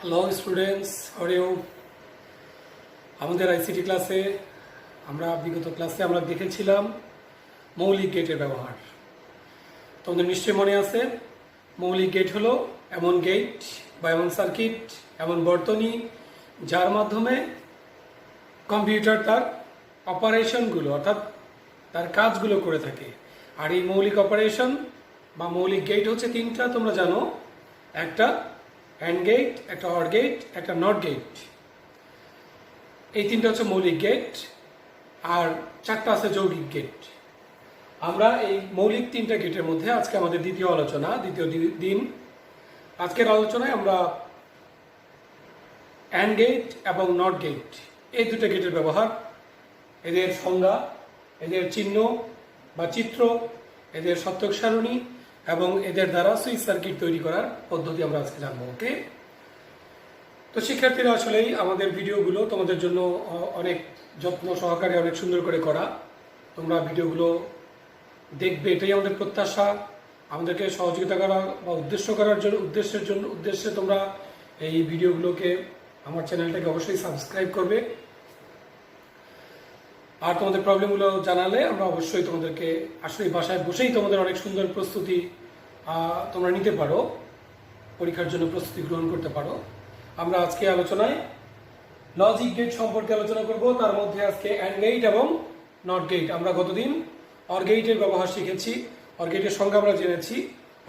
Hello students, how are you? আমাদের ICT ক্লাসে বিগত ক্লাসে আমরা দেখেছিলাম মৌলিক গেটের ব্যবহার। তোমাদের নিশ্চয়ই মনে আছে, মৌলিক গেট হলো এমন গেট বা এমন সার্কিট, এমন বর্তনী যার মাধ্যমে কম্পিউটার তার অপারেশনগুলো অর্থাৎ তার কাজগুলো করে থাকে। আর এই মৌলিক অপারেশন বা মৌলিক গেট হচ্ছে তিনটা, তোমরা জানো। একটা অ্যান্ড গেট, একটা অর গেট, একটা নট গেট। এই তিনটা হচ্ছে মৌলিক গেট, আর চারটা আছে যৌগিক গেট। আমরা এই মৌলিক তিনটা গেটের মধ্যে আজকে আমাদের দ্বিতীয় দিন। আজকের আলোচনায় আমরা অ্যান্ড গেট এবং নট গেট, এই দুটো গেটের ব্যবহার, এদের সংজ্ঞা, এদের চিহ্ন বা চিত্র, এদের সত্যক সারণী এবং এদের দ্বারা সুইচ সার্কিট তৈরি করার পদ্ধতি আমরা আজকে জানবো। ওকে, তো শিক্ষার্থীরা, আসলেই আমাদের ভিডিওগুলো তোমাদের জন্য অনেক যত্ন সহকারে অনেক সুন্দর করে করা। তোমরা ভিডিওগুলো দেখবে, এটাই আমাদের প্রত্যাশা। আমাদেরকে সহযোগিতা করা বা উদ্দেশ্যে তোমরা এই ভিডিওগুলোকে, আমার চ্যানেলটাকে অবশ্যই সাবস্ক্রাইব করবে। আর তোমাদের প্রবলেমগুলো জানালে আমরা অবশ্যই তোমাদেরকে আসলে বাসায় বসেই তোমাদের অনেক সুন্দর প্রস্তুতি তোমরা নিতে পারো, পরীক্ষার জন্য প্রস্তুতি গ্রহণ করতে পারো। আমরা আজকে আলোচনায় লজিক গেট সম্পর্কে আলোচনা করব। তার মধ্যে আজকে অ্যান্ড গেট এবং নট গেট। আমরা গতদিন অর গেটের ব্যবহার শিখেছি, অর গেটের সংজ্ঞা আমরা জেনেছি,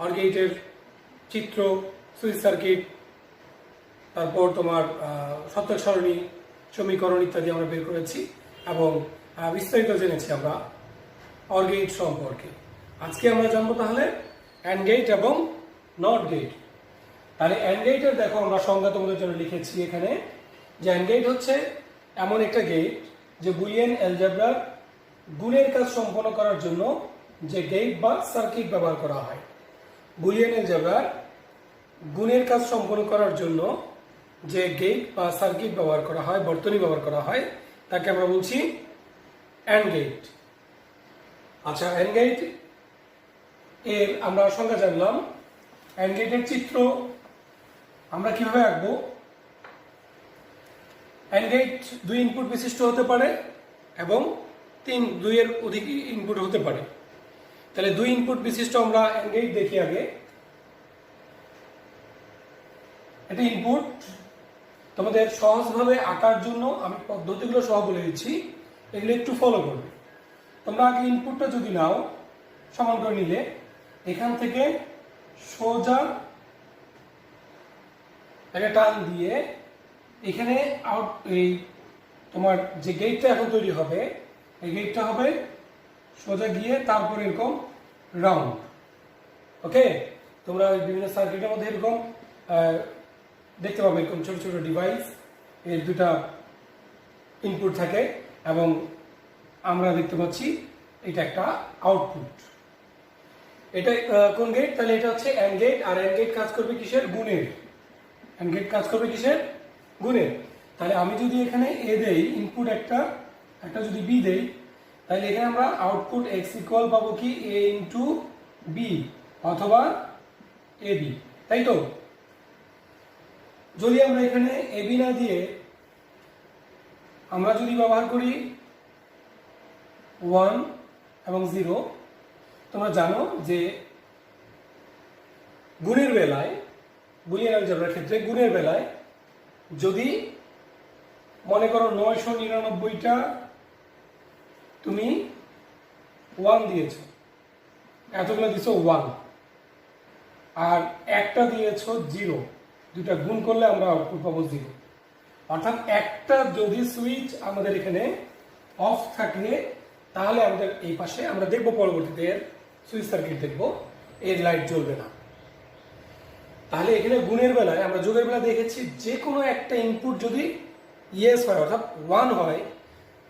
অর গেটের চিত্র, সুইচ সার্কিট, তারপর তোমার সত্যক সারণী, সমীকরণ ইত্যাদি আমরা বের করেছি এবং বিস্তারিত জেনেছি আমরা অর গেট সম্পর্কে। আজকে আমরা জানবো তাহলে অ্যান্ড গেট এবং নট গেট। তাহলে অ্যান্ড গেটের দেখো, আমরা সংজ্ঞা তোমাদের জন্য লিখেছি এখানে, যে অ্যান্ড গেট হচ্ছে এমন একটা গেট যে বুলিয়ান অ্যালজেব্রার গুণের কাজ সম্পন্ন করার জন্য যে গেট বা সার্কিট ব্যবহার করা হয়। বুলিয়ান অ্যালজেব্রার গুণের কাজ সম্পন্ন করার জন্য যে গেট বা সার্কিট ব্যবহার করা হয়, বর্তনী ব্যবহার করা হয়, তাকে আমরা বলছি অ্যান্ড গেট। আচ্ছা, অ্যান্ড গেট এর আমরা সংজ্ঞা জানলাম। অ্যান্ড গেটের চিত্র আমরা কিভাবে আঁকবো? অ্যান্ড গেট দুই ইনপুট বিশিষ্ট হতে পারে এবং দুইয়ের অধিক ইনপুট হতে পারে। তাহলে দুই ইনপুট বিশিষ্ট আমরা অ্যান্ড গেট দেখি আগে। এটা ইনপুট তোমাদের সহজভাবে আঁকার জন্য আমি পদ্ধতিগুলো সহ বলে দিচ্ছি, এগুলো একটু ফলো করবে। তোমরা আগে ইনপুটটা যদি নাও, সমান করে নিলে এখান থেকে সোজা একটা টান দিয়ে এখানে এই তোমার যে গেটটা এখন তৈরি হবে, এই গেটটা হবে সোজা গিয়ে তারপর এরকম রাউন্ড। ওকে, তোমরা বিভিন্ন সার্কিটের মধ্যে এরকম দেখতে পাবে, এরকম ছোট ছোট ডিভাইস, এর দুটা ইনপুট থাকে এবং আমরা দেখতে পাচ্ছি এটা একটা আউটপুট। এটা কোন গেট? তাহলে এটা হচ্ছে অ্যান্ড গেট। আর অ্যান্ড গেট কাজ করবে কিসের? গুণের। অ্যান্ড গেট কাজ করবে কিসের? গুণের। তাহলে আমি যদি এখানে এ দেই, ইনপুট একটা যদি বি দেই, তাহলে এখানে আমরা আউটপুট এক্স ইকুয়াল পাবো কি এ ইন্টু বি অথবা এ বি, তাই তো? যদি আমরা এখানে এ বি না দিয়ে আমরা যদি ব্যবহার করি 1 এবং 0, তোমরা জানো যে গুণের বেলায়, বুলিয়ান অ্যালজেব্রার ক্ষেত্রে গুণের বেলায় যদি মনে করো 999টা তুমি 1 দিয়েছো, এতগুলো দিছো 1, আর একটা দিয়েছো 0, দুটা গুণ করলে আমরা আউটপুট পাবো 0। অর্থাৎ একটা যদি সুইচ আমাদের এখানে অফ থাকে, তাহলে আমাদের এই পাশে আমরা দেখবো পরবর্তীতে এর সুইচ সার্কিট দেখবো, এর লাইট জ্বলবে না। তাহলে এখানে গুণের বেলায়, আমরা যোগের বেলা দেখেছি, যে কোনো একটা ইনপুট যদি ইয়েস হয় অর্থাৎ 1 হয়,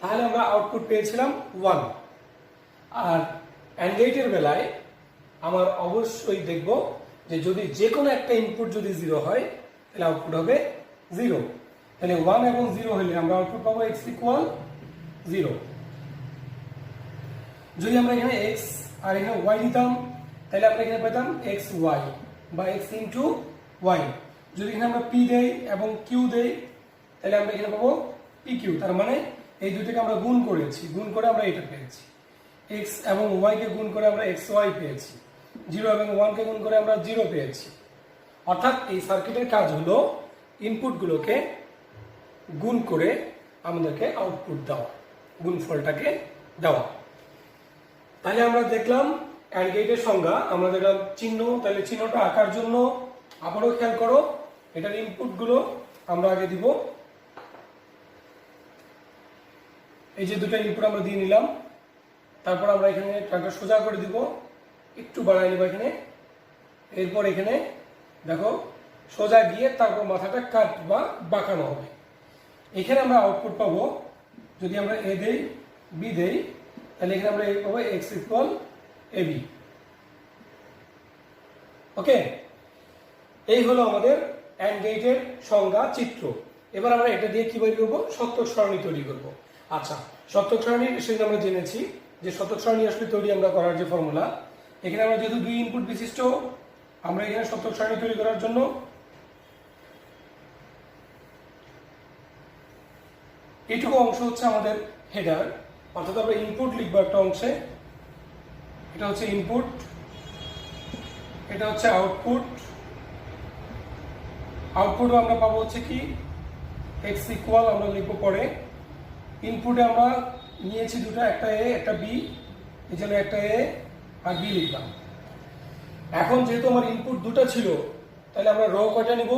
তাহলে আমরা আউটপুট পেয়েছিলাম 1। আর অ্যান্ড গেটের বেলায় আমার অবশ্যই দেখব যে যদি যে কোনো একটা ইনপুট যদি 0 হয়, তাহলে আউটপুট হবে 0। তাহলে 1 এবং 0 হলে আমরা আউটপুট পাবো x ইকুয়াল 0। যদি আমরা এখানে x আর এখানে y দিতাম, তাহলে আমরা এখানে পেতাম xy বা x ইন্টু y। যদি এখানে আমরা পি দেই এবং কিউ দেই তাহলে আমরা এখানে পাবো পি কিউ। তার মানে এই দুইটাকে আমরা গুণ করেছি, গুণ করে আমরা এটা পেয়েছি। এক্স এবং ওয়াইকে গুণ করে আমরা এক্স ওয়াই পেয়েছি, 0 এবং 1কে গুণ করে আমরা 0 পেয়েছি। অর্থাৎ এই সার্কিটের কাজ হলো ইনপুটগুলোকে গুণ করে আমাদেরকে আউটপুট দেওয়া, গুণফলটাকে দেওয়া। তাহলে আমরা দেখলাম অ্যান্ড গেটের সংজ্ঞা, আমরা দেখলাম চিহ্ন। তাহলে চিহ্নটা আঁকার জন্য আবারও খেয়াল করো, এটার ইনপুটগুলো আমরা আগে দিব। এই যে দুটো ইনপুট আমরা দিয়ে নিলাম, তারপর আমরা এখানে ট্রাকটা সোজা করে দিব, একটু বাড়াই নিব এখানে। এরপর এখানে দেখো সোজা গিয়ে তারপর মাথাটা কাট বা বাঁকানো হবে। এখানে আমরা আউটপুট পাবো, যদি আমরা এ দেই বি দেই তাহলে এখানে আমরা পাবো এক্স ইকুয়াল এ বি। ওকে, এই হলো আমাদের অ্যান্ড গেটের সংজ্ঞা, চিত্র। এবার আমরা এটা দিয়ে কি তৈরি করবো, সত্যক সারণী তৈরি করব। আচ্ছা, সত্যক সারণী সেটা আমরা জেনেছি যে সত্যক সারণী আসলে তৈরি আমরা করার যে ফর্মুলা, এখানে আমরা যেহেতু 2 ইনপুট বিশিষ্ট, আমরা এখানে সত্যক সারণী তৈরি করার জন্য এইটুকু অংশ হচ্ছে আমাদের হেডার, অর্থাৎ আমরা ইনপুট লিখবো একটা অংশে। এটা হচ্ছে ইনপুট, এটা হচ্ছে আউটপুট। আউটপুট আমরা পাবো হচ্ছে কি এক্স ইকুয়াল, আমরা লিখবো পরে। ইনপুটে আমরা নিয়েছি দুটো, একটা এ একটা বি, এই জন্য একটা এ আর বি লিখলাম। এখন যেহেতু আমার ইনপুট দুটো ছিল, তাহলে আমরা র কয়টা নিব,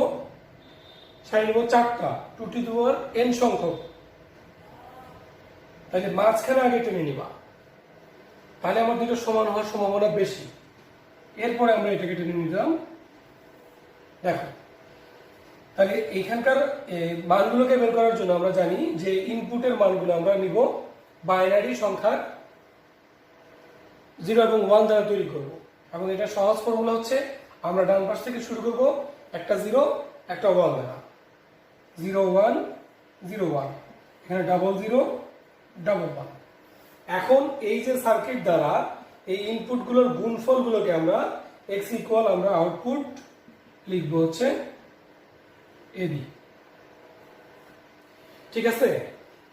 সারি নিব 4টা, 2 টু দি পাওয়ার n সংখ্যক। তাহলে মাঝখানে আগে টেনে নিবা, তাহলে আমার দুটো সমান হওয়ার সম্ভাবনা বেশি। এরপরে আমরা এটাকে টেনে নিলাম। দেখো, তাহলে এইখানকার মানগুলোকে বের করার জন্য আমরা জানি যে ইনপুটের মানগুলো আমরা নিব বাইনারি সংখ্যার 0 এবং 1 দ্বারা তৈরি করব। এবং এটা সহজ ফর্মুলা হচ্ছে, আমরা ডান পাশ থেকে শুরু করব, একটা 0 একটা 1 দ্বারা, 0 1 0 1, এখানে 0 0 1 1। এখন এই যে সার্কিট দ্বারা এই ইনপুটগুলোর গুণফলগুলোকে আমরা x ইকুয়াল, আমরা আউটপুট লিখবো হচ্ছে এবি। ঠিক আছে,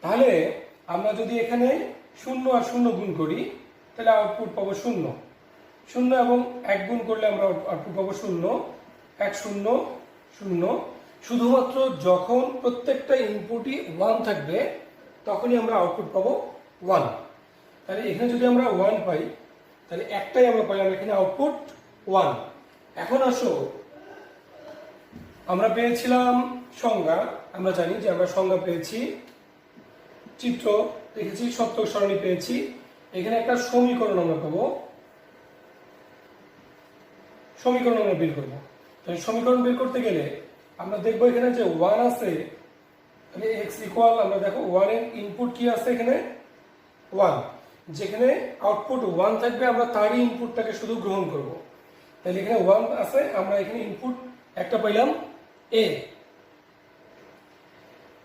তাহলে আমরা যদি এখানে 0 আর 0 গুণ করি তাহলে আউটপুট পাবো 0, 0 এবং 1 গুণ করলে আমরা আউটপুট পাবো 0, 1 0 0। শুধুমাত্র যখন প্রত্যেকটা ইনপুটই 1 থাকবে তখনই আমরা আউটপুট পাবো 1। তাহলে এখানে যদি আমরা 1 পাই তাহলে একটাই আমরা পাইলাম এখানে আউটপুট 1। এখন আসো, আমরা পেয়েছিলাম সংজ্ঞা, আমরা জানি যে আমরা সংজ্ঞা পেয়েছি, চিত্র দেখেছি, সত্যক সারণী পেয়েছি। এখানে একটা সমীকরণ আমরা পাবো, সমীকরণ আমরা বের করবো। তাহলে সমীকরণ বের করতে গেলে আমরা দেখবো এখানে যে 1 আছে, তাহলে এক্স ইকুয়াল, আমরা দেখো 1 এর ইনপুট কি আছে এখানে 1, যেখানে আউটপুট 1 থাকবে আমরা তারই ইনপুটটাকে শুধু গ্রহণ করব। তাহলে এখানে 1 আছে, আমরা এখানে ইনপুট একটা পাইলাম এ।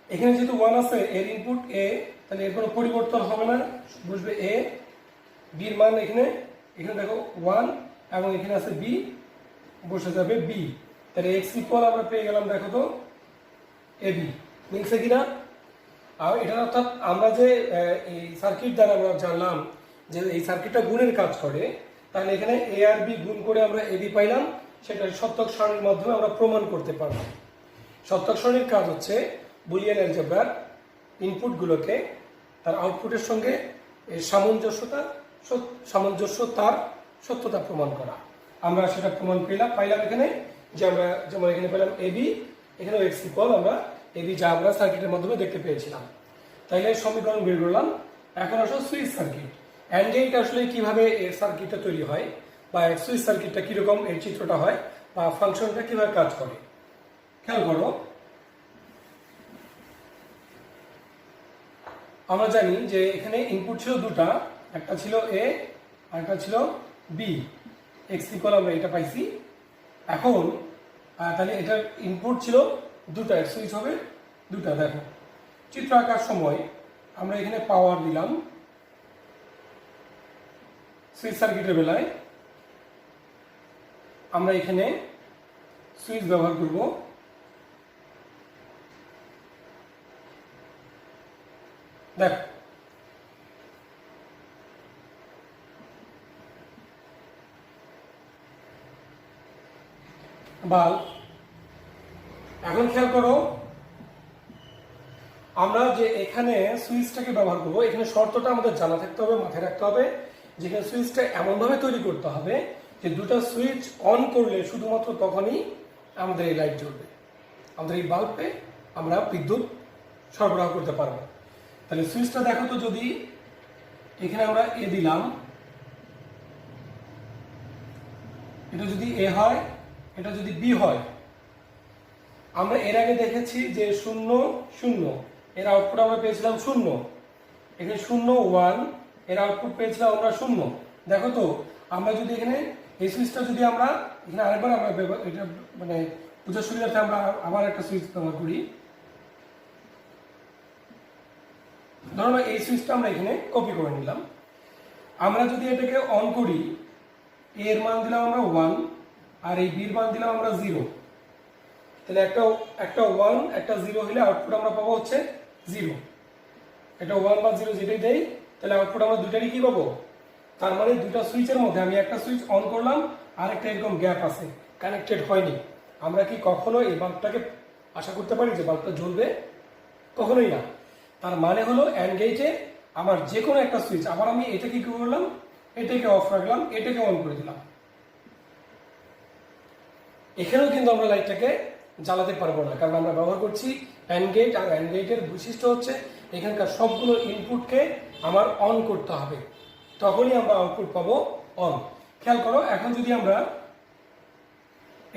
এখানে যেহেতু 1 আছে, এর ইনপুট এ, তাহলে এর কোনো পরিবর্তন হবে না, বুঝবে এ। বির মান এখানে, এখানে দেখো 1 এবং এখানে আছে বি, বসে যাবে বি। তাহলে এক্স ইকুয়াল আমরা পেয়ে গেলাম, দেখো তো এ বি। মিলছে কিনা? আর এটা অর্থাৎ আমরা যে এই সার্কিট দ্বারা আমরা জানলাম যে এই সার্কিটটা গুণের কাজ করে, তাহলে এখানে এ আর বি গুণ করে আমরা এবি পাইলাম, সেটা সত্যক সারণীর মাধ্যমে আমরা প্রমাণ করতে পারলাম। সত্যক সারণীর কাজ হচ্ছে বুলিয়ান অ্যালজেব্রার ইনপুটগুলোকে তার আউটপুটের সঙ্গে সামঞ্জস্যতার সত্যতা প্রমাণ করা। আমরা সেটা প্রমাণ পাইলাম এখানে, যে আমরা যেমন এখানে পেলাম এবি, এখানে এক্স ইকুয়াল আমরা এবি, যা আমরা সার্কিটের মাধ্যমে দেখতে পেয়েছিলাম। তাইলে সমীকরণ বের করলাম। এখন আসলে সুইচ সার্কিট, অ্যান্ড গেট আসলে কিভাবে এর সার্কিটটা তৈরি হয়, বা সুইচ সার্কিটটা কিরকম এর চিত্রটা হয়, বা ফাংশনটা কিভাবে কাজ করে খেয়াল করো। আমরা জানি যে এখানে ইনপুট ছিল দুটা, একটা ছিল এ আর একটা ছিল বি। এক্স ইকুয়াল আমরা এটা পাইছি। এখন তাহলে এটার ইনপুট ছিল দুটা, সুইচ হবে দুটা। দেখো চিত্র আঁকার সময় আমরা এখানে পাওয়ার দিলাম সুইচ সার্কিটের বেলায়, আমরা এখানে সুইচ ব্যবহার করব দেখ বাল্ব। এখন খেয়াল করো, আমরা যে এখানে সুইচটাকে ব্যবহার করবো, এখানে শর্তটা আমাদের জানা থাকতে হবে, মাথায় রাখতে হবে, যেখানে সুইচটা এমনভাবে তৈরি করতে হবে যে দুটো সুইচ অন করলে শুধুমাত্র তখনই আমাদের এই লাইট জ্বলবে, আমাদের এই বাল্বে আমরা বিদ্যুৎ সরবরাহ করতে পারবো। তাহলে সুইচটা দেখো তো, যদি এখানে আমরা এ দিলাম, এটা যদি এ হয়, এটা যদি বি হয়, আমরা এর আগে দেখেছি যে 0 0 এর আউটপুট আমরা পেয়েছিলাম 0, এখানে 0 1 এর আউটপুট পেয়েছিলাম আমরা 0। দেখো তো, আমরা যদি এখানে এই সুইচটা যদি আমরা এখানে আরেকবার আমরা এটা মানে বুঝার সুবিধার্থে আমরা আবার একটা সুইচ ব্যবহার করি। ধরো এই সুইচটা আমরা এখানে কপি করে নিলাম। আমরা যদি এটাকে অন করি, এ এর মান দিলাম আমরা 1 আর এই বি এর মান দিলাম আমরা 0, তাহলে একটা 1 একটা 0 হলে আউটপুট আমরা পাবো হচ্ছে 0। এটা 1 বা 0 যেটাই দেই, তাহলে আউটপুট আমরা দুটারই কি পাবো? তার মানে দুটা সুইচের মধ্যে আমি একটা সুইচ অন করলাম আর একটা এরকম গ্যাপ আছে, কানেক্টেড হয়নি। আমরা কি কখনো এই বাল্বটাকে আশা করতে পারি যে বাল্বটা জ্বলবে? কখনোই না। তার মানে হলো অ্যান্ড গেটে আমার যে কোনো একটা সুইচ, আবার আমি এটাকে কি করলাম, এটাকে অফ রাখলাম, এটাকে অন করে দিলাম, এখানেও কিন্তু আমরা লাইটটাকে জ্বালাতে পারবো না, কারণ আমরা ব্যবহার করছি অ্যান্ড গেট। আর অ্যান্ড গেটের বৈশিষ্ট্য হচ্ছে এখানকার সবগুলো ইনপুটকে আমার অন করতে হবে, তখনই আমরা আউটপুট পাবো অন। খেয়াল করো, এখন যদি আমরা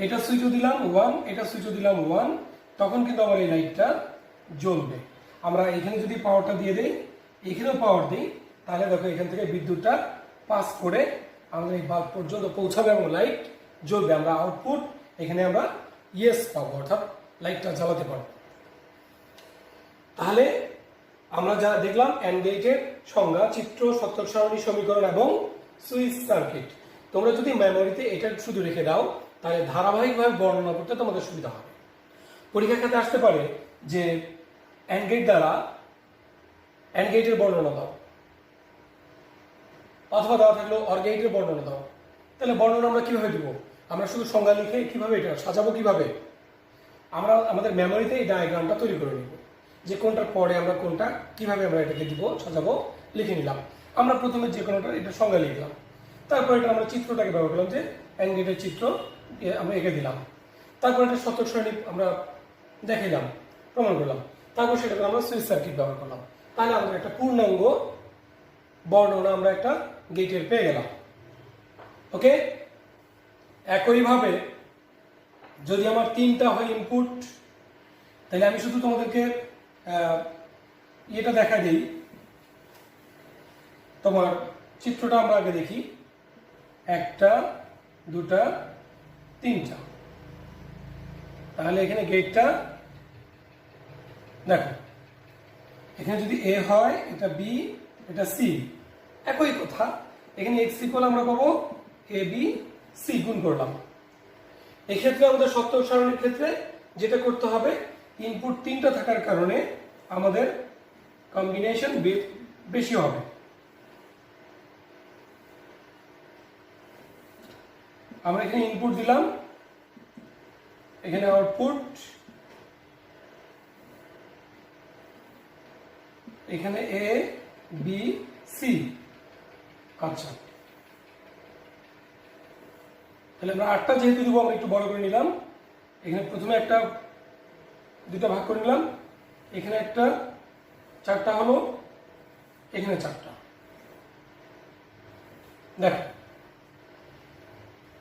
এটা সুইচও দিলাম 1, এটা সুইচও দিলাম 1, তখন কিন্তু আমার এই লাইটটা জ্বলবে। আমরা এখানে যদি পাওয়ারটা দিয়ে দেই, এখানেও পাওয়ার দিই, তাহলে দেখো এখান থেকে বিদ্যুৎটা পাস করে আমাদের এই বাল্ব পর্যন্ত পৌঁছাবে এবং লাইট জ্বলবে। আমরা আউটপুট এখানে আমরা ইয়েস পাবো, অর্থাৎ লাইটটা জ্বালাতে পারবো। তাহলে আমরা যা দেখলাম অ্যান্ড গেটের সংজ্ঞা, চিত্র, সত্যক সারণী, সমীকরণ এবং সুইচ সার্কিট। তোমরা যদি মেমোরিতে এটা শুধু রেখে দাও, তাহলে ধারাবাহিকভাবে বর্ণনা করতে তোমাদের সুবিধা হবে। পরীক্ষার ক্ষেত্রে আসতে পারে যে অ্যান্ড গেট দ্বারা অ্যান্ড গেটের বর্ণনা দাও, অথবা দেওয়া থাকলো অর গেটের বর্ণনা দাও। তাহলে বর্ণনা আমরা কিভাবে দিব? আমরা শুধু সংজ্ঞা লিখে কিভাবে এটা সাজাবো, কিভাবে? আমরা আমাদের মেমোরিতে এই ডায়াগ্রামটা তৈরি করে নিব, যে কোনটার পরে আমরা কোনটা কিভাবে আমরা এটাকে দিব, সাজাবো, লিখে নিলাম। আমরা প্রথমে যে কোনোটা এটা সংজ্ঞা লিখলাম, তারপর এটা আমরা চিত্রটাকে ব্যবহার করলাম, যে অ্যান্ড গেটের চিত্র আমরা এঁকে দিলাম, তারপর এটা সত্যক সারণী আমরা দেখাইলাম, প্রমাণ করলাম, তারপর সেটাকে আমরা সুইচ সার্কিট ব্যবহার করলাম। তাহলে আমাদের একটা পূর্ণাঙ্গ বর্ণনা আমরা একটা গেটের পেয়ে গেলাম। ওকে, একইভাবে যদি আমার 3টা হয় ইনপুট, তাহলে আমি শুধু তোমাদেরকে এটা দেখা দিই। তোমার চিত্রটা আমরা আগে দেখি, 1টা 2টা 3টা। তাহলে এখানে গেটটা দেখো, এখানে যদি এ হয়, এটা বি, এটা সি, একই কথা। এখানে এক্স ইকুয়াল আমরা পাবো এ বি সি, গুণ করলাম। এক্ষেত্রে আমাদের সত্যক সারণীর ক্ষেত্রে যেটা করতে হবে, ইনপুট 3টা থাকার কারণে আমাদের কম্বিনেশন বেশি হবে। আমরা এখানে ইনপুট দিলাম, এখানে আউটপুট, এখানে এ বি সি। আচ্ছা, তাহলে আমরা 8টা যেহেতু দিব, আমরা একটু বড় করে নিলাম। এখানে প্রথমে একটা 2টা ভাগ করে নিলাম, এখানে একটা 4টা হলো, এখানে 4টা। দেখো,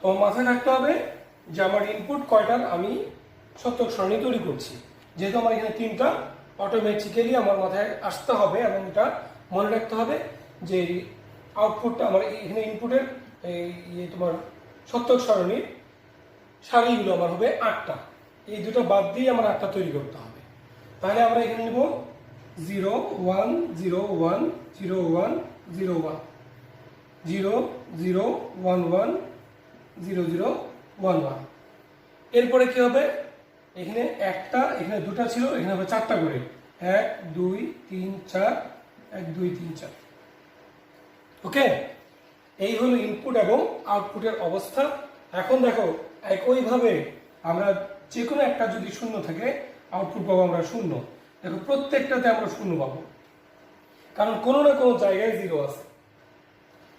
তো মাথায় রাখতে হবে যে আমার ইনপুট কয়টার আমি সত্যক সারণী তৈরি করছি। যেহেতু আমার এখানে 3টা, অটোমেটিক্যালি আমার মাথায় আসতে হবে এবং এটা মনে রাখতে হবে যে আউটপুটটা আমার এখানে ইনপুটের এই তোমার সত্যক সারণীর সারিগুলো আমার হবে 8টা। এই দুটো বাদ দিয়ে আমার 8টা তৈরি করতে হবে। তাহলে আমরা এখানে নেব 0 1 0 1 0 1 0 1 0 0 1 1 0 0 1 1। এরপরে কি হবে, এখানে একটা, এখানে 2টা ছিল, এখানে হবে 4টা করে, 1 2 3 4 1 2 3 4। ওকে, এই হলো ইনপুট এবং আউটপুটের অবস্থা। এখন দেখো একইভাবে আমরা যে কোনো একটা যদি শূন্য থাকে আউটপুট পাবো আমরা শূন্য। দেখো প্রত্যেকটাতে আমরা শূন্য পাবো, কারণ কোনো না কোনো জায়গায় জিরো আছে।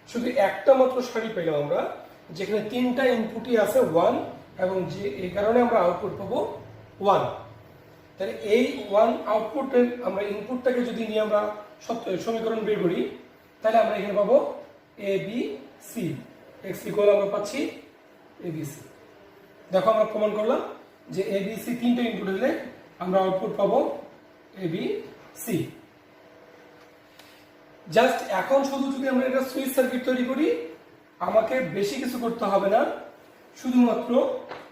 শুধু একটা মাত্র সারি পেলাম আমরা যেখানে 3টা ইনপুটই আছে 1, এবং যে এই কারণে আমরা আউটপুট পাবো 1। তাহলে এই 1 আউটপুটের আমরা ইনপুটটাকে যদি নিয়ে আমরা সমীকরণ বের করি, তাহলে আমরা এখানে পাবো A B C. X equal আমরা পাচ্ছি এ বি সি। দেখো আমরা প্রমাণ করলাম যে এ বি সি 3টা ইনপুট হলে আমরা আউটপুট পাবো এ বি সি। জাস্ট এখন শুধু যদি আমরা এটা সুইচ সার্কিট তৈরি করি, আমাকে বেশি কিছু করতে হবে না, শুধুমাত্র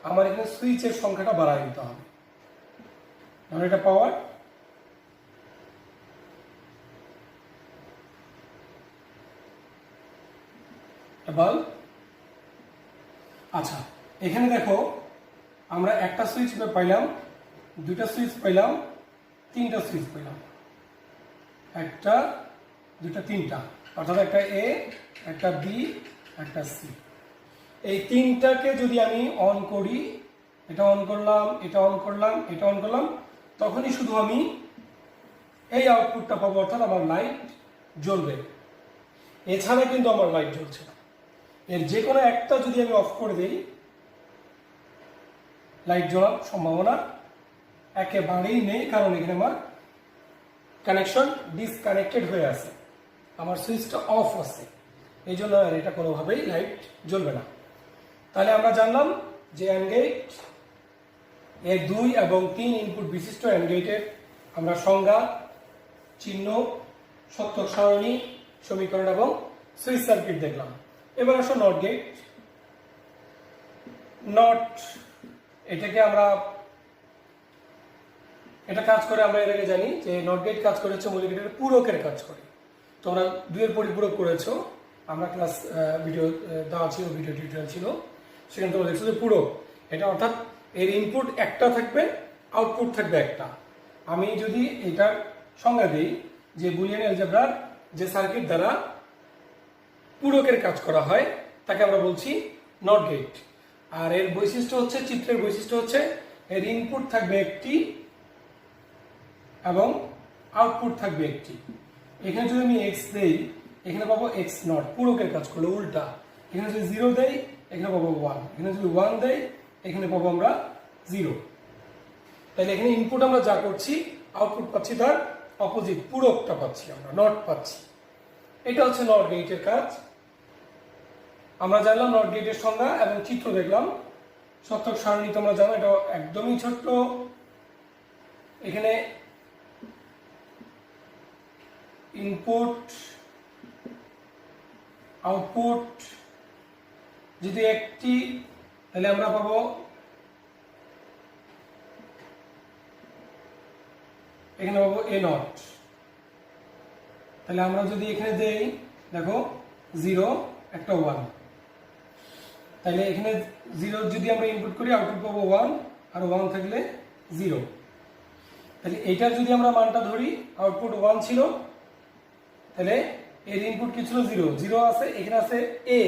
আমার এখানে সুইচের সংখ্যাটা বাড়ায় দিতে হবে। আমরা এটা পাওয়ার, বাল্ব। আচ্ছা, এখানে দেখো আমরা একটা সুইচ পাইলাম, দুইটা সুইচ পাইলাম, 3টা সুইচ পাইলাম, একটা দুইটা 3টা, অর্থাৎ একটা এ, একটা বি, একটা সি। এই 3টাকে যদি আমি অন করি, এটা অন করলাম, এটা অন করলাম, এটা অন করলাম, তখনই শুধু আমি এই আউটপুটটা পাবো, অর্থাৎ আমার লাইট জ্বলবে। এছাড়া কিন্তু আমার লাইট জ্বলছে না। এর যে কোনো একটা যদি আমি অফ করে দিই, লাইট জ্বলার সম্ভাবনা একেবারেই নেই, কারণ এখানে আমার কানেকশন ডিসকানেক্টেড হয়ে আছে, আমার সুইচটা অফ আছে, এই জন্য আর এটা কোনোভাবেই লাইট জ্বলবে না। তাহলে আমরা জানলাম যে অ্যান্ড গেট এর 2 এবং 3 ইনপুট বিশিষ্ট অ্যান্ড গেটের আমরা সংজ্ঞা, চিহ্ন, সত্যক সারণী, সমীকরণ এবং সুইচ সার্কিট দেখলাম। এবার আসো নট গেট। নট এটাকে আমরা এটা কাজ করে আমরা এর আগে জানি যে নট গেট কাজ করে হচ্ছে মৌলিক গেটের পূরকের কাজ করে। তোমরা 2 এর পরিপূরক করেছো, আমরা ক্লাস ভিডিও দেওয়া ছিল, ভিডিও টিউটোরিয়াল ছিল, সেখানে তোমরা দেখছো যে পূরক এটা, অর্থাৎ এর ইনপুট একটা থাকবে, আউটপুট থাকবে একটা। আমি যদি এটার সংজ্ঞা দিই যে বুলিয়ান অ্যালজেব্রার যে সার্কিট দ্বারা পূরকের কাজ করা হয় তাকে আমরা বলছি নট গেট। আর এর বৈশিষ্ট্য হচ্ছে, চিত্রের বৈশিষ্ট্য হচ্ছে এর ইনপুট থাকবে একটি এবং আউটপুট থাকবে একটি। এখানে যদি আমি এক্স দেই, এখানে পাবো এক্স নট, পূরকের কাজ করলে উল্টা। এখানে যদি 0 দেই, এখানে পাবো 1, এখানে যদি 1 দেই, এখানে পাবো আমরা 0। তাহলে এখানে ইনপুট আমরা যা করছি, আউটপুট পাচ্ছি তার অপোজিট, পূরকটা পাচ্ছি আমরা, নট পাচ্ছি। এটা হচ্ছে নট গেটের কাজ। আমরা জানলাম নট গেটের সংজ্ঞা এবং চিত্র দেখলাম। সত্যক সারণী তোমরা জানো, এটা একদমই ছোট্ট। এখানে ইনপুট আউটপুট যদি একটি, তাহলে আমরা পাবো এখানে পাবো এ নট। তাহলে আমরা যদি এখানে দেই, দেখো 0 একটা 1, তাহলে এখানে 0 যদি আমরা ইনপুট করি, আউটপুট পাবো 1, আর 1 থাকলে 0। তাহলে এইটার যদি আমরা মানটা ধরি, আউটপুট 1 ছিল, তাহলে এর ইনপুট কি ছিল 0, 0 আছে, এখানে আছে এ।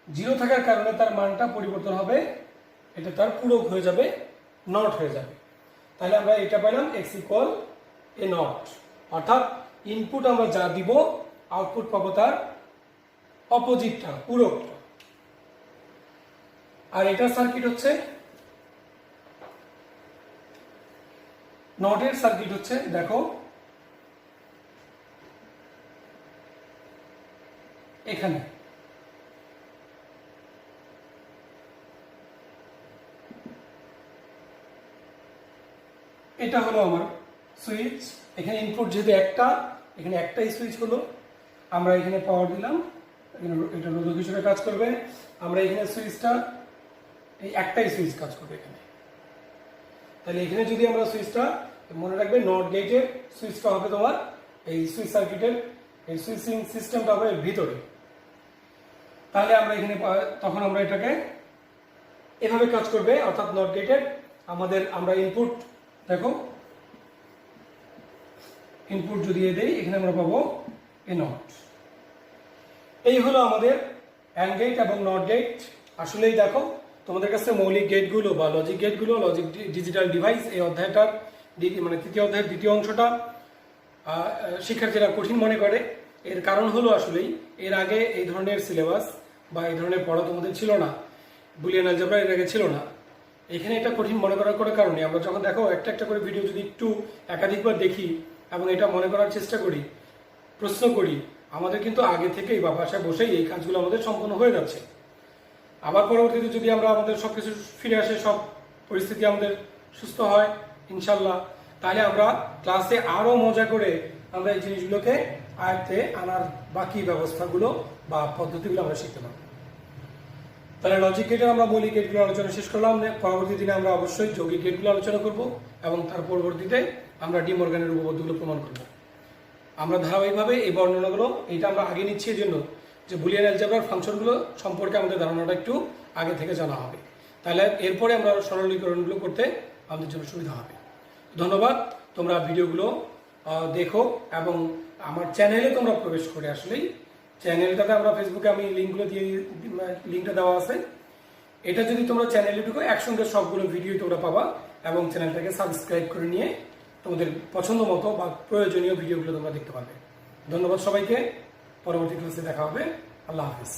0 থাকার কারণে তার মানটা পরিবর্তন হবে, এটা তার পূরক হয়ে যাবে, নট হয়ে যাবে। তাহলে আমরা এটা পেলাম x ইকুয়াল এ নট, অর্থাৎ ইনপুট আমরা যা দিব, আউটপুট পাবো তার অপোজিটটা, পূরকটা। আর এটা সার্কিট হচ্ছে, নটের সার্কিট হচ্ছে, দেখো এখানে এটা হলো আমার সুইচ। এখানে ইনপুট যেহেতু একটা, এখানে একটাই সুইচ হলো, আমরা এখানে পাওয়ার দিলাম, এটা রোধক হিসেবে কাজ করবে। আমরা এখানে সুইচটা, এই একটাই সুইচ কাজ করবে এখানে। তাহলে এখানে যদি আমরা সুইচটা, মনে রাখবে নট গেটের সুইচটা হবে তোমার এই সুইচ সার্কিটের, এই সুইচিং সিস্টেমটা হবে এর ভিতরে। তাহলে আমরা এখানে, তখন আমরা এটাকে এভাবে কাজ করবে, অর্থাৎ নট গেটের আমরা ইনপুট, দেখো ইনপুট যদি দেই এখানে আমরা পাবো এ নট। এই হলো আমাদের অ্যান্ড গেট এবং নট গেট। আসলেই দেখো তোমাদের কাছে মৌলিক গেটগুলো বা লজিক গেটগুলো, লজিক ডিজিটাল ডিভাইস, এই অধ্যায়টার মানে তৃতীয় অধ্যায়ের দ্বিতীয় অংশটা শিক্ষার্থীরা কঠিন মনে করে। এর কারণ হলো আসলেই এর আগে এই ধরনের সিলেবাস বা এই ধরনের পড়া তোমাদের ছিল না, বুলিয়ান অ্যালজেব্রা এর আগে ছিল না। এখানে এটা কঠিন মনে করার কোনো কারণে আমরা যখন দেখো একটা একটা করে ভিডিও যদি একটু একাধিকবার দেখি এবং এটা মনে করার চেষ্টা করি, প্রশ্ন করি, আমাদের কিন্তু আগে থেকেই বা বাসায় বসেই এই কাজগুলো আমাদের সম্পন্ন হয়ে যাচ্ছে। আবার পরবর্তীতে যদি আমরা আমাদের সবকিছু ফিরে আসে, সব পরিস্থিতি আমাদের সুস্থ হয় ইনশাল্লাহ, তাহলে আমরা ক্লাসে আরো মজা করে আমরা এই জিনিসগুলোকে আয়ত্তে আনার বাকি ব্যবস্থাগুলো বা পদ্ধতিগুলো আমরা শিখতে পারবো। তাহলে লজিক গেটের আমরা মৌলিক গেটগুলো আলোচনা শেষ করলাম। পরবর্তী দিনে আমরা অবশ্যই যৌগিক গেটগুলো আলোচনা করব এবং তার পরবর্তীতে আমরা ডি মর্গানের উপপাদ্যগুলো প্রমাণ করব। আমরা ধারাবাহিকভাবে এই বর্ণনাগুলো, এইটা আমরা আগে নিচ্ছি এই জন্য যে বুলিয়ান অ্যালজেব্রার ফাংশনগুলো সম্পর্কে আমাদের ধারণাটা একটু আগে থেকে জানা হবে, তাহলে এরপরে আমরা সরলীকরণগুলো করতে আমাদের জন্য সুবিধা হবে। ধন্যবাদ, তোমরা ভিডিওগুলো দেখো এবং আমার চ্যানেলে তোমরা প্রবেশ করে, আসলেই চ্যানেলটাতে আমরা ফেসবুকে আমি লিঙ্কগুলো দিয়ে, লিঙ্কটা দেওয়া আছে, এটা যদি তোমরা চ্যানেলে ঢুকো একসঙ্গে সবগুলো ভিডিও তোমরা পাবা এবং চ্যানেলটাকে সাবস্ক্রাইব করে নিয়ে তোমাদের পছন্দ মতো বা প্রয়োজনীয় ভিডিওগুলো তোমরা দেখতে পাবে। ধন্যবাদ সবাইকে, পরবর্তী ক্লাসে দেখা হবে। আল্লাহ হাফিজ।